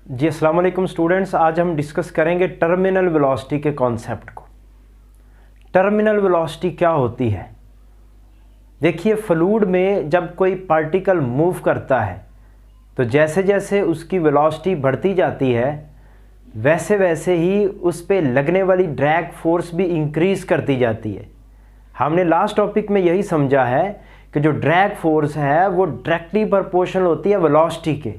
जी अस्सलाम वालेकुम स्टूडेंट्स, आज हम डिस्कस करेंगे टर्मिनल वेलोसिटी के कॉन्सेप्ट को। टर्मिनल वेलोसिटी क्या होती है? देखिए, फ्लूइड में जब कोई पार्टिकल मूव करता है तो जैसे जैसे उसकी वेलोसिटी बढ़ती जाती है वैसे वैसे ही उस पे लगने वाली ड्रैग फोर्स भी इंक्रीज़ करती जाती है। हमने लास्ट टॉपिक में यही समझा है कि जो ड्रैग फोर्स है वो डायरेक्टली प्रोपोर्शनल होती है वेलोसिटी के।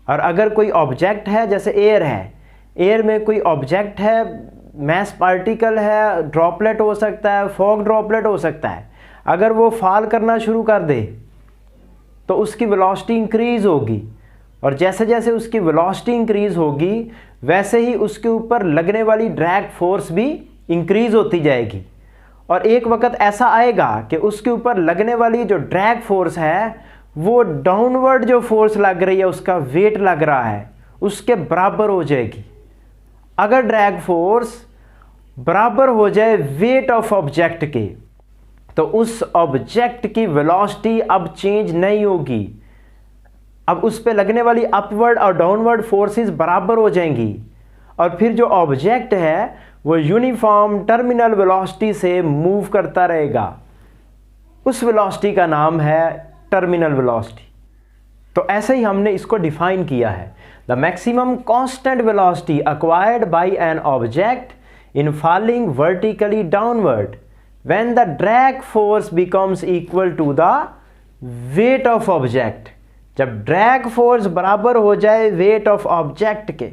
और अगर कोई ऑब्जेक्ट है, जैसे एयर है, एयर में कोई ऑब्जेक्ट है, मैस पार्टिकल है, ड्रॉपलेट हो सकता है, फॉग ड्रॉपलेट हो सकता है, अगर वो फॉल करना शुरू कर दे तो उसकी वेलोसिटी इंक्रीज़ होगी, और जैसे जैसे उसकी वेलोसिटी इंक्रीज़ होगी वैसे ही उसके ऊपर लगने वाली ड्रैग फोर्स भी इंक्रीज़ होती जाएगी। और एक वक्त ऐसा आएगा कि उसके ऊपर लगने वाली जो ड्रैग फोर्स है वो डाउनवर्ड जो फोर्स लग रही है, उसका वेट लग रहा है, उसके बराबर हो जाएगी। अगर ड्रैग फोर्स बराबर हो जाए वेट ऑफ ऑब्जेक्ट के तो उस ऑब्जेक्ट की वेलोसिटी अब चेंज नहीं होगी। अब उस पे लगने वाली अपवर्ड और डाउनवर्ड फोर्सेस बराबर हो जाएंगी और फिर जो ऑब्जेक्ट है वो यूनिफॉर्म टर्मिनल वेलोसिटी से मूव करता रहेगा। उस वेलोसिटी का नाम है टर्मिनल वेलोसिटी। तो ऐसे ही हमने इसको डिफाइन किया है, the maximum constant velocity acquired by an object in falling vertically downward when the drag force becomes equal to the weight of object. जब ड्रैग फोर्स बराबर हो जाए वेट ऑफ ऑब्जेक्ट के,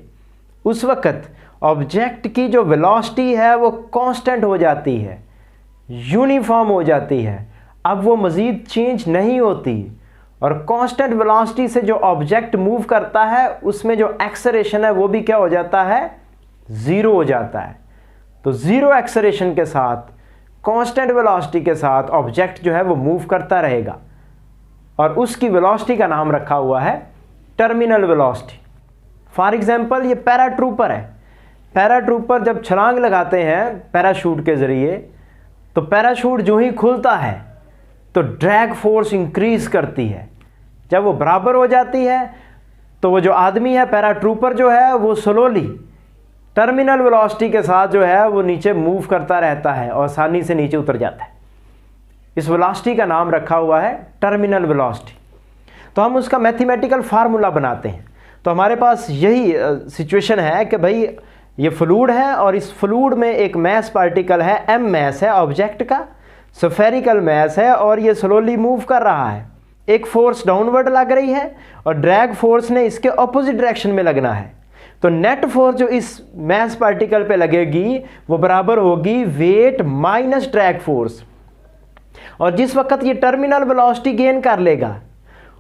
उस वक्त ऑब्जेक्ट की जो वेलोसिटी है वो कांस्टेंट हो जाती है, यूनिफॉर्म हो जाती है, अब वो मज़ीद चेंज नहीं होती। और कांस्टेंट वेलोसिटी से जो ऑब्जेक्ट मूव करता है उसमें जो एक्सेलरेशन है वो भी क्या हो जाता है? ज़ीरो हो जाता है। तो ज़ीरो एक्सेलरेशन के साथ, कांस्टेंट वेलोसिटी के साथ ऑब्जेक्ट जो है वो मूव करता रहेगा और उसकी वेलोसिटी का नाम रखा हुआ है टर्मिनल वेलोसिटी। फॉर एग्जांपल, ये पैराट्रूपर है। पैराट्रूपर जब छलांग लगाते हैं पैराशूट के ज़रिए तो पैराशूट जो ही खुलता है तो ड्रैग फोर्स इंक्रीज़ करती है। जब वो बराबर हो जाती है तो वो जो आदमी है, पैराट्रूपर जो है, वो स्लोली टर्मिनल वेलोसिटी के साथ जो है वो नीचे मूव करता रहता है और आसानी से नीचे उतर जाता है। इस वेलोसिटी का नाम रखा हुआ है टर्मिनल वेलोसिटी। तो हम उसका मैथमेटिकल फार्मूला बनाते हैं। तो हमारे पास यही सिचुएशन है कि भाई ये फ्लूइड है और इस फ्लूइड में एक मैस पार्टिकल है, एम मैस है ऑब्जेक्ट का, स्फेरिकल मैस है और ये स्लोली मूव कर रहा है। एक फोर्स डाउनवर्ड लग रही है और ड्रैग फोर्स ने इसके ऑपोजिट डायरेक्शन में लगना है। तो नेट फोर्स जो इस मैस पार्टिकल पे लगेगी वो बराबर होगी वेट माइनस ड्रैग फोर्स। और जिस वक्त ये टर्मिनल वेलोसिटी गेन कर लेगा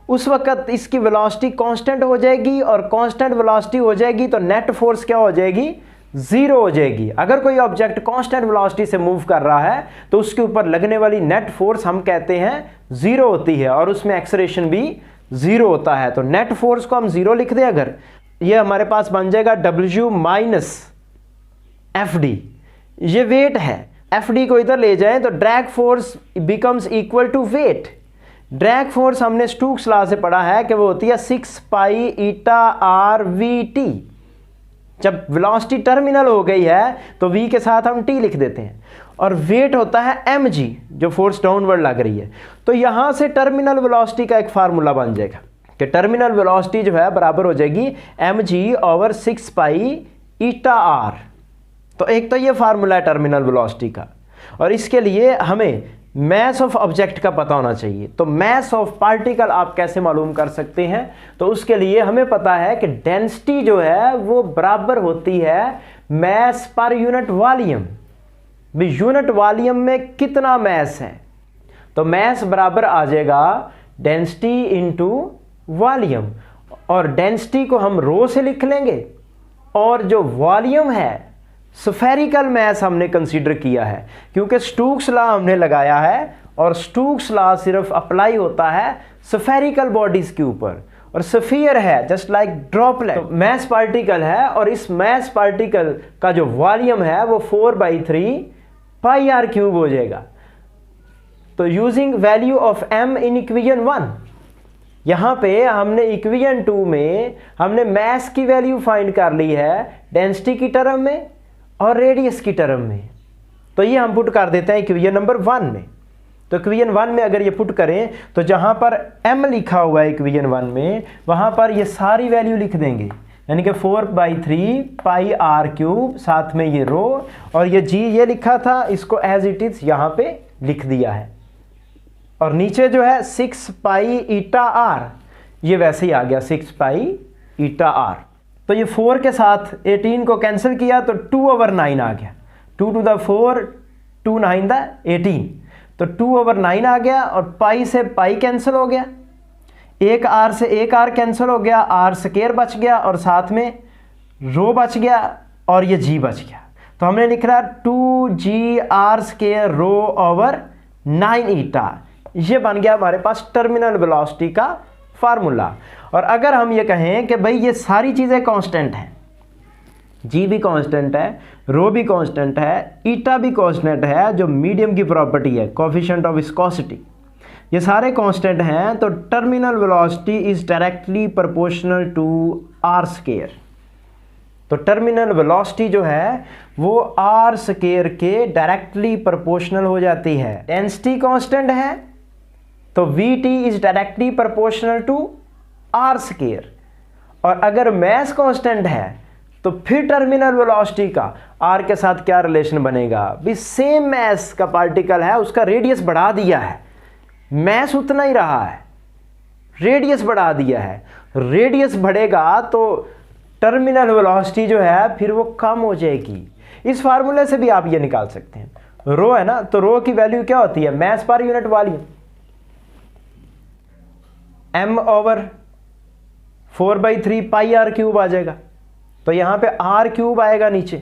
उस वक्त इसकी वेलोसिटी कांस्टेंट हो जाएगी, और कांस्टेंट वेलोसिटी हो जाएगी तो नेट फोर्स क्या हो जाएगी? ज़ीरो हो जाएगी। अगर कोई ऑब्जेक्ट कांस्टेंट वेलोसिटी से मूव कर रहा है तो उसके ऊपर लगने वाली नेट फोर्स हम कहते हैं ज़ीरो होती है और उसमें एक्सेलरेशन भी ज़ीरो होता है। तो नेट फोर्स को हम ज़ीरो लिख दें अगर, ये हमारे पास बन जाएगा W माइनस FD। ये वेट है, FD को इधर ले जाएं तो drag force becomes equal to weight. Drag force हमने स्टोक्स लॉ से पढ़ा है कि वो होती है 6 pi eta R V T. जब वेलोसिटी टर्मिनल हो गई है तो v के साथ हम t लिख देते हैं और वेट होता है mg, जो फोर्स डाउनवर्ड लग रही है। तो यहां से टर्मिनल वेलोसिटी का एक फार्मूला बन जाएगा कि टर्मिनल वेलोसिटी जो है बराबर हो जाएगी mg over 6 pi eta R. तो एक तो ये फार्मूला है टर्मिनल वेलोसिटी का, और इसके लिए हमें मैस ऑफ ऑब्जेक्ट का पता होना चाहिए। तो मैस ऑफ पार्टिकल आप कैसे मालूम कर सकते हैं? तो उसके लिए हमें पता है कि डेंसिटी जो है वो बराबर होती है मैस पर यूनिट वॉल्यूम। भी यूनिट वॉल्यूम में कितना मैस है, तो मैस बराबर आ जाएगा डेंसिटी इनटू वॉल्यूम, और डेंसिटी को हम रो से लिख लेंगे और जो वॉल्यूम है स्फेरिकल मैस हमने कंसीडर किया है क्योंकि स्टोक्स लॉ हमने लगाया है और स्टोक्स लॉ सिर्फ अप्लाई होता है स्फेरिकल बॉडीज के ऊपर, और स्फीयर है जस्ट लाइक ड्रॉपलेट। तो मैस पार्टिकल है और इस मैस पार्टिकल का जो वॉल्यूम है वो 4/3 पाई आर क्यूब हो जाएगा। तो using value of m in equation 1 यहाँ पे हमने इक्वेशन 2 में हमने मास की वैल्यू फाइंड कर ली है डेंसिटी की टर्म में और रेडियस की टर्म में। तो ये हम पुट कर देते हैं इक्वेशन नंबर 1 में। तो इक्वेशन 1 में अगर ये पुट करें तो जहाँ पर m लिखा हुआ है इक्वेशन 1 में, वहाँ पर ये सारी वैल्यू लिख देंगे, यानी कि 4/3 पाई आर क्यूब, साथ में ये रो, और ये g ये लिखा था, इसको एज इट इज यहाँ पे लिख दिया है। और नीचे जो है 6 पाई ईटा आर, ये वैसे ही आ गया 6 पाई ईटा आर। तो ये 4 के साथ 18 को कैंसिल किया तो 2/9 आ गया। 2 to the 4, 2 9 the 18, तो 2/9 आ गया। और पाई से पाई कैंसिल हो गया, एक आर से एक आर कैंसिल हो गया, आर स्क्वायर बच गया और साथ में रो बच गया और ये जी बच गया। तो हमने लिख रहा 2g_r² रो ओवर 9 ईटा। ये बन गया हमारे पास टर्मिनल वेलोसिटी का फार्मूला। और अगर हम ये कहें कि भाई ये सारी चीज़ें कांस्टेंट हैं, जी भी कांस्टेंट है, रो भी कांस्टेंट है, ईटा भी कांस्टेंट है, जो मीडियम की प्रॉपर्टी है कोफिशिएंट ऑफ विस्कोसिटी, ये सारे कांस्टेंट हैं, तो terminal velocity is directly proportional to r²। तो टर्मिनल वेलोसिटी जो है वो r² के डायरेक्टली प्रोपोर्शनल हो जाती है। डेंसिटी कांस्टेंट है तो Vt is directly proportional to r²। और अगर मास कांस्टेंट है तो फिर टर्मिनल वेलोसिटी का r के साथ क्या रिलेशन बनेगा, भी सेम मास का पार्टिकल है, उसका रेडियस बढ़ा दिया है, मास उतना ही रहा है, रेडियस बढ़ा दिया है। रेडियस बढ़ेगा तो टर्मिनल वेलोसिटी जो है फिर वो कम हो जाएगी। इस फार्मूले से भी आप ये निकाल सकते हैं, रो है ना, तो रो की वैल्यू क्या होती है, mass per unit volume, m/4/3 pi r cube आ जाएगा। तो यहाँ पे आर क्यूब आएगा नीचे,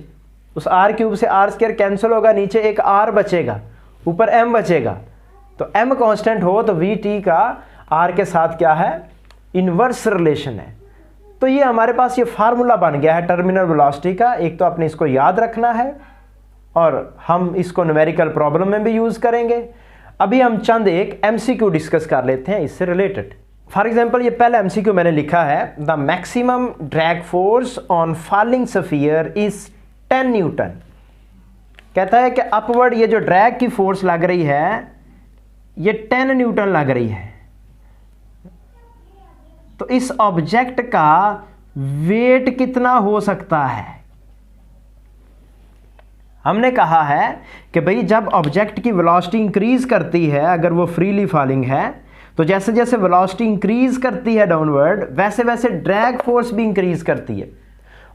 उस आर क्यूब से r² कैंसिल होगा, नीचे एक r बचेगा, ऊपर m बचेगा। तो m कांस्टेंट हो तो Vt का r के साथ क्या है, इनवर्स रिलेशन है। तो ये हमारे पास ये फार्मूला बन गया है टर्मिनल वेलोसिटी का। एक तो आपने इसको याद रखना है और हम इसको न्यूमेरिकल प्रॉब्लम में भी यूज करेंगे। अभी हम चंद एक MCQ डिस्कस कर लेते हैं इससे रिलेटेड। फॉर एग्जाम्पल ये पहला MCQ मैंने लिखा है, the maximum drag force on falling sphere is 10 Newton. कहता है कि अपवर्ड ये जो ड्रैग की फोर्स लग रही है ये 10 न्यूटन लग रही है। तो इस ऑब्जेक्ट का वेट कितना हो सकता है। हमने कहा है कि भाई जब ऑब्जेक्ट की वेलोसिटी इंक्रीज करती है, अगर वो फ्रीली फॉलिंग है, तो जैसे जैसे वेलोसिटी इंक्रीज करती है डाउनवर्ड, वैसे वैसे ड्रैग फोर्स भी इंक्रीज करती है।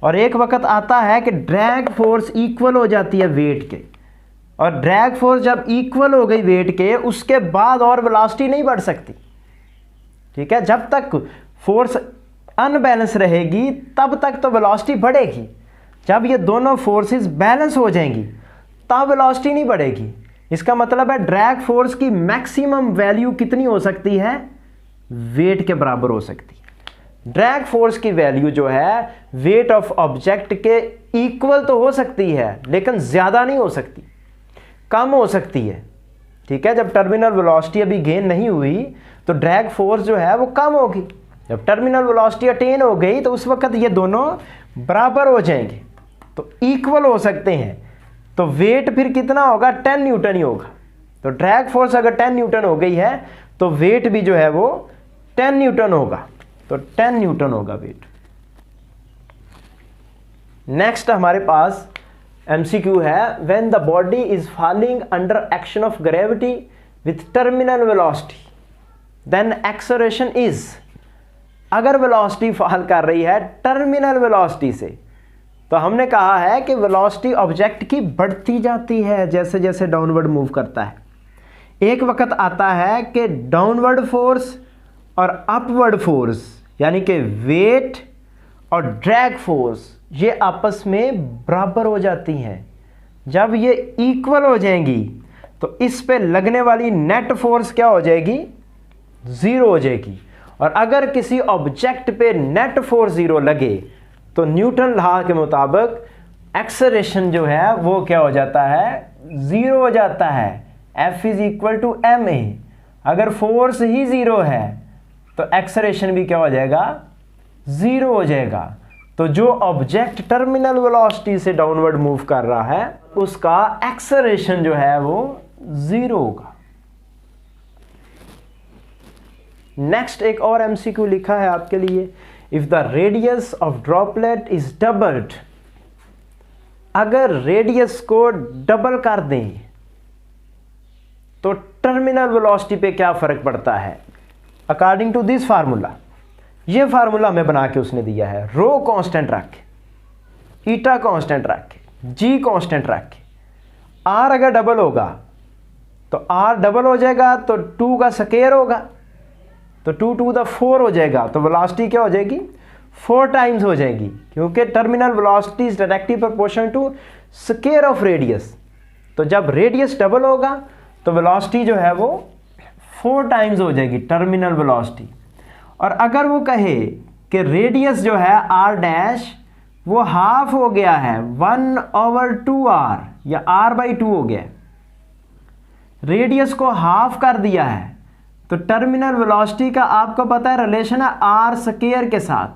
और एक वक्त आता है कि ड्रैग फोर्स इक्वल हो जाती है वेट के, और ड्रैग फोर्स जब इक्वल हो गई वेट के, उसके बाद और वेलोसिटी नहीं बढ़ सकती। ठीक है, जब तक फोर्स अनबैलेंस रहेगी तब तक तो वेलोसिटी बढ़ेगी। जब ये दोनों फोर्सेस बैलेंस हो जाएंगी तब वेलोसिटी नहीं बढ़ेगी। इसका मतलब है ड्रैग फोर्स की मैक्सिमम वैल्यू कितनी हो सकती है, वेट के बराबर हो सकती है। ड्रैग फोर्स की वैल्यू जो है वेट ऑफ ऑब्जेक्ट के इक्वल तो हो सकती है, लेकिन ज़्यादा नहीं हो सकती, कम हो सकती है। ठीक है, जब टर्मिनल वेलोसिटी अभी गेन नहीं हुई तो ड्रैग फोर्स जो है वो कम होगी। जब टर्मिनल वेलोसिटी अटेन हो गई तो उस वक्त ये दोनों बराबर हो जाएंगे, तो इक्वल हो सकते हैं। तो वेट फिर कितना होगा, 10 न्यूटन ही होगा। तो ड्रैग फोर्स अगर 10 न्यूटन हो गई है तो वेट भी जो है वो 10 न्यूटन होगा। तो 10 न्यूटन होगा वेट। नेक्स्ट हमारे पास MCQ है, when the body is falling under action of gravity with terminal velocity then acceleration is. अगर वेलोसिटी फॉल कर रही है टर्मिनल वेलोसिटी से, तो हमने कहा है कि वेलोसिटी ऑब्जेक्ट की बढ़ती जाती है जैसे जैसे डाउनवर्ड मूव करता है। एक वक्त आता है कि डाउनवर्ड फोर्स और अपवर्ड फोर्स, यानी कि वेट और ड्रैग फोर्स, ये आपस में बराबर हो जाती हैं। जब ये इक्वल हो जाएंगी तो इस पे लगने वाली नेट फोर्स क्या हो जाएगी, ज़ीरो हो जाएगी। और अगर किसी ऑब्जेक्ट पे नेट फोर्स ज़ीरो लगे तो न्यूटन लॉ के मुताबिक एक्सेलरेशन जो है वो क्या हो जाता है, ज़ीरो हो जाता है। F = ma। अगर फोर्स ही ज़ीरो है तो एक्सेलरेशन भी क्या हो जाएगा, 0 हो जाएगा। तो जो ऑब्जेक्ट टर्मिनल वेलोसिटी से डाउनवर्ड मूव कर रहा है उसका एक्सेलरेशन जो है वो 0 होगा। नेक्स्ट एक और एमसीक्यू लिखा है आपके लिए, if the radius of droplet is doubled, अगर रेडियस को डबल कर दें तो टर्मिनल वेलोसिटी पे क्या फर्क पड़ता है। अकॉर्डिंग टू दिस फार्मूला, ये फार्मूला हमें बना के उसने दिया है, रो कांस्टेंट रख के, ईटा कांस्टेंट रख के, जी कांस्टेंट रख के, आर अगर डबल होगा तो आर डबल हो जाएगा तो 2 का स्क्वायर होगा, तो 2 टू द 4 हो जाएगा, तो वेलोसिटी क्या हो जाएगी, 4 टाइम्स हो जाएगी, क्योंकि terminal velocity is directly proportional to square of radius. तो जब रेडियस डबल होगा तो वेलोसिटी जो है वो 4 टाइम्स हो जाएगी टर्मिनल वेलोसिटी। और अगर वो कहे कि रेडियस जो है आर डैश वो हाफ हो गया है 1/2r या r/2 हो गया, रेडियस को हाफ कर दिया है, तो टर्मिनल वेलोसिटी का आपको पता है रिलेशन है आर स्क्वायर के साथ।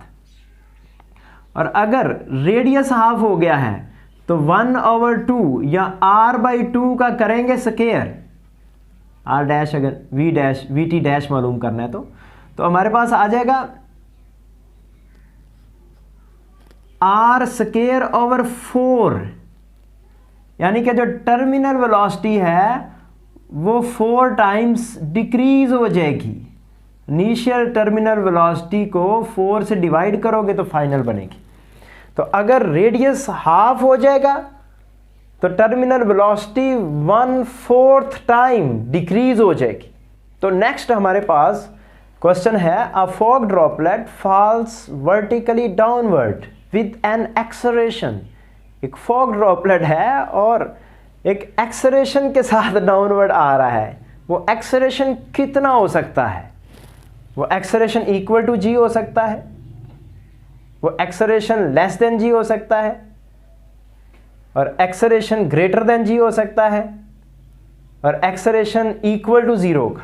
और अगर रेडियस हाफ हो गया है तो 1/2 या r/2 का करेंगे स्क्वायर, r डैश अगर vt डैश मालूम करना है तो हमारे पास आ जाएगा r²/4, यानी कि जो टर्मिनल वेलोसिटी है वो 4 टाइम्स डिक्रीज हो जाएगी। इनिशियल टर्मिनल वेलोसिटी को 4 से डिवाइड करोगे तो फाइनल बनेगी। तो अगर रेडियस हाफ हो जाएगा तो टर्मिनल वेलोसिटी 1/4 टाइम डिक्रीज हो जाएगी। तो नेक्स्ट हमारे पास क्वेश्चन है, a fog droplet falls vertically downward with an acceleration. एक फॉग ड्रॉपलेट है और एक एक्सेलरेशन के साथ डाउनवर्ड आ रहा है, वो एक्सेलरेशन कितना हो सकता है, वो एक्सेलरेशन इक्वल टू जी हो सकता है, वो एक्सेलरेशन लेस देन जी हो सकता है, और एक्सेलरेशन ग्रेटर देन जी हो सकता है, और एक्सेलरेशन इक्वल टू 0 होगा।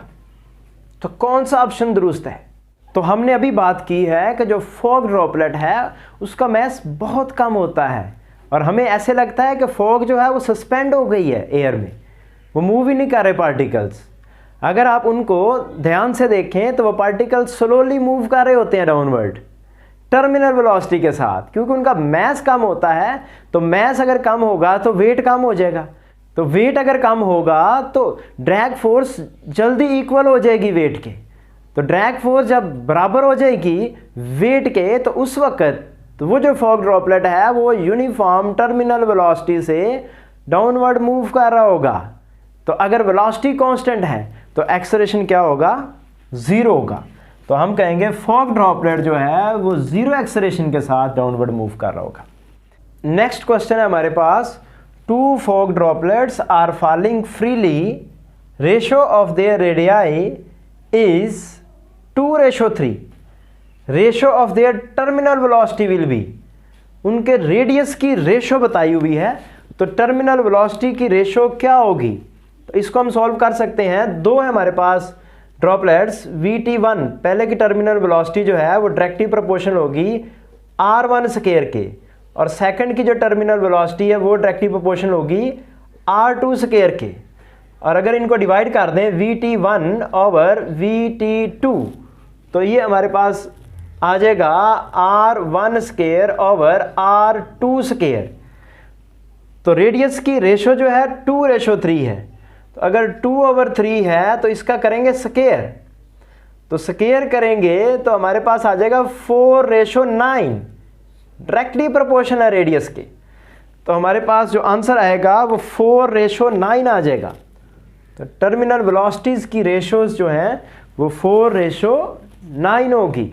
तो कौन सा ऑप्शन दुरुस्त है। तो हमने अभी बात की है कि जो फॉग ड्रॉपलेट है उसका मैस बहुत कम होता है और हमें ऐसे लगता है कि फॉग जो है वो सस्पेंड हो गई है एयर में, वो मूव ही नहीं कर रहे पार्टिकल्स। अगर आप उनको ध्यान से देखें तो वो पार्टिकल्स स्लोली मूव कर रहे होते हैं डाउनवर्ड टर्मिनल वेलोसिटी के साथ, क्योंकि उनका मैस कम होता है। तो मैस अगर कम होगा तो वेट कम हो जाएगा, तो वेट अगर कम होगा तो ड्रैग फोर्स जल्दी इक्वल हो जाएगी वेट के। तो ड्रैग फोर्स जब बराबर हो जाएगी वेट के तो उस वक्त तो वो जो फॉग ड्रॉपलेट है वो यूनिफॉर्म टर्मिनल वेलोसिटी से डाउनवर्ड मूव कर रहा होगा। तो अगर वेलोसिटी कांस्टेंट है तो एक्सेलरेशन क्या होगा, 0 होगा। तो हम कहेंगे फॉग ड्रॉपलेट जो है वो 0 एक्सेलरेशन के साथ डाउनवर्ड मूव कर रहा होगा। नेक्स्ट क्वेश्चन है हमारे पास, 2 fog droplets are falling freely, ratio of their radii is 2:3, ratio of their terminal velocity will be, उनके रेडियस की रेशो बताई हुई है, तो टर्मिनल वेलोसिटी की रेशो क्या होगी। तो इसको हम सॉल्व कर सकते हैं। 2 है हमारे पास ड्रॉपलेट्स, VT1 पहले की टर्मिनल वेलोसिटी जो है वो डायरेक्टली प्रोपोर्शनल होगी R1 स्क्वायर के, और सेकंड की जो टर्मिनल वेलोसिटी है वो डायरेक्टली प्रोपोर्शनल होगी R2 स्क्वायर के। और अगर इनको डिवाइड कर दें VT1/VT2 तो ये हमारे पास आ जाएगा R1 square over R2 square. तो रेडियस की रेशो जो है 2:3 है, तो अगर 2/3 है तो इसका करेंगे स्क्वायर, तो स्क्वायर करेंगे तो हमारे पास आ जाएगा 4:9, डायरेक्टली प्रोपोर्शनल है रेडियस के। तो हमारे पास जो आंसर आएगा वो 4:9 आ जाएगा। तो टर्मिनल वेलोसिटीज़ की रेशोज जो हैं वो 4:9 होगी।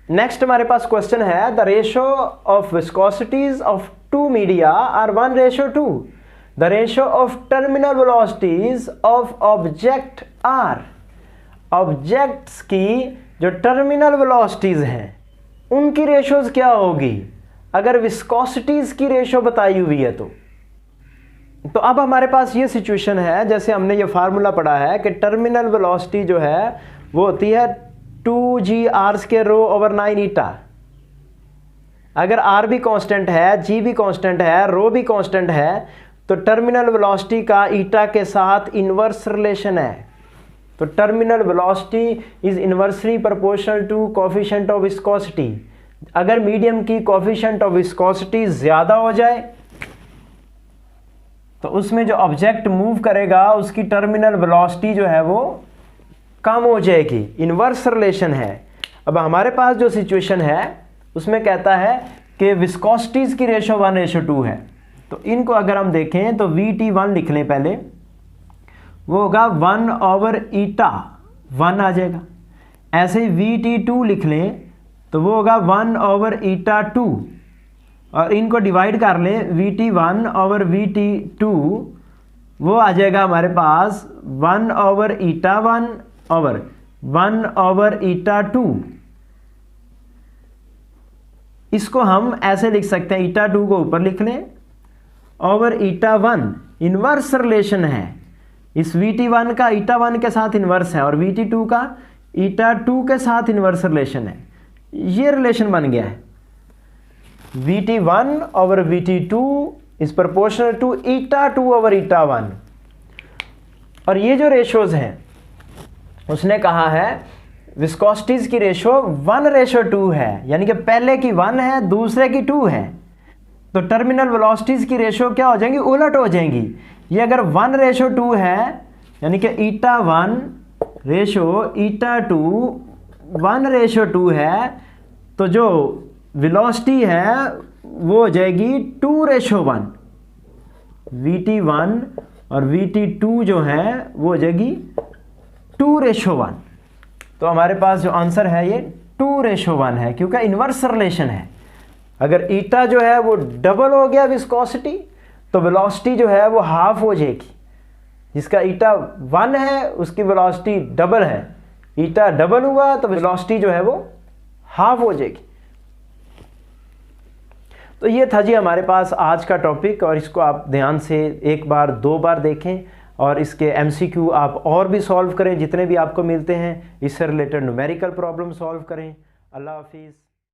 नेक्स्ट हमारे पास क्वेश्चन है, the ratio of viscosities of 2 media are 1:2, the ratio of terminal velocities of object are. Objects की जो टर्मिनल वेलोसिटीज हैं उनकी रेशोज क्या होगी अगर विस्कोसिटीज की रेशो बताई हुई है। तो अब हमारे पास ये सिचुएशन है, जैसे हमने ये फार्मूला पढ़ा है कि टर्मिनल वेलोसिटी जो है वो होती है 2g r² / 9η। अगर r भी कांस्टेंट है, g भी कांस्टेंट है, रो भी कांस्टेंट है, तो टर्मिनल वेलोसिटी का ईटा के साथ इन्वर्स रिलेशन है। तो terminal velocity is inversely proportional to coefficient of viscosity. अगर मीडियम की कोफिशिएंट ऑफ विस्कोसिटी ज़्यादा हो जाए तो उसमें जो ऑब्जेक्ट मूव करेगा उसकी टर्मिनल वेलोसिटी जो है वो कम हो जाएगी। इन्वर्स रिलेशन है। अब हमारे पास जो सिचुएशन है उसमें कहता है कि विस्कोसिटीज की रेशो 1:2 है। तो इनको अगर हम देखें तो VT1 लिख लें पहले, वो होगा 1/η 1 आ जाएगा। ऐसे ही VT2 लिख लें तो वो होगा 1/η2, और इनको डिवाइड कर लें VT1/VT2, वो आ जाएगा हमारे पास 1/η1 और 1/η2। इसको हम ऐसे लिख सकते हैं, η2 को ऊपर लिख लें और η1 इन्वर्स रिलेशन है। इस VT1 का η1 के साथ इन्वर्स है और VT2 का η2 के साथ इन्वर्स रिलेशन है। ये रिलेशन बन गया है। VT1/VT2 is proportional to η2/η1। और ये जो रेशोज हैं उसने कहा है विस्कोसिटीज की रेशो 1:2 है, यानी कि पहले की 1 है, दूसरे की 2 है। तो टर्मिनल वेलोसिटीज की रेशो क्या हो जाएंगी? उलट हो जाएंगी। ये अगर 1:2 है, यानी कि η1 रेशो η2 1:2 है, तो जो वेलोसिटी है वो हो जाएगी 2:1। VT1 और VT2 जो है वो हो जाएगी 2:1। तो हमारे पास जो आंसर है ये 2:1 है, क्योंकि इन्वर्स रिलेशन है। अगर ईटा जो है वो डबल हो गया विस्कोसिटी तो वेलोसिटी जो है वो हाफ हो जाएगी। जिसका ईटा 1 है उसकी वेलोसिटी डबल है, ईटा डबल हुआ तो वेलोसिटी जो है वो हाफ हो जाएगी। तो ये था जी हमारे पास आज का टॉपिक, और इसको आप ध्यान से 1 बार 2 बार देखें और इसके MCQ आप और भी सॉल्व करें, जितने भी आपको मिलते हैं इससे रिलेटेड न्यूमेरिकल प्रॉब्लम सॉल्व करें। अल्लाह हाफिज़।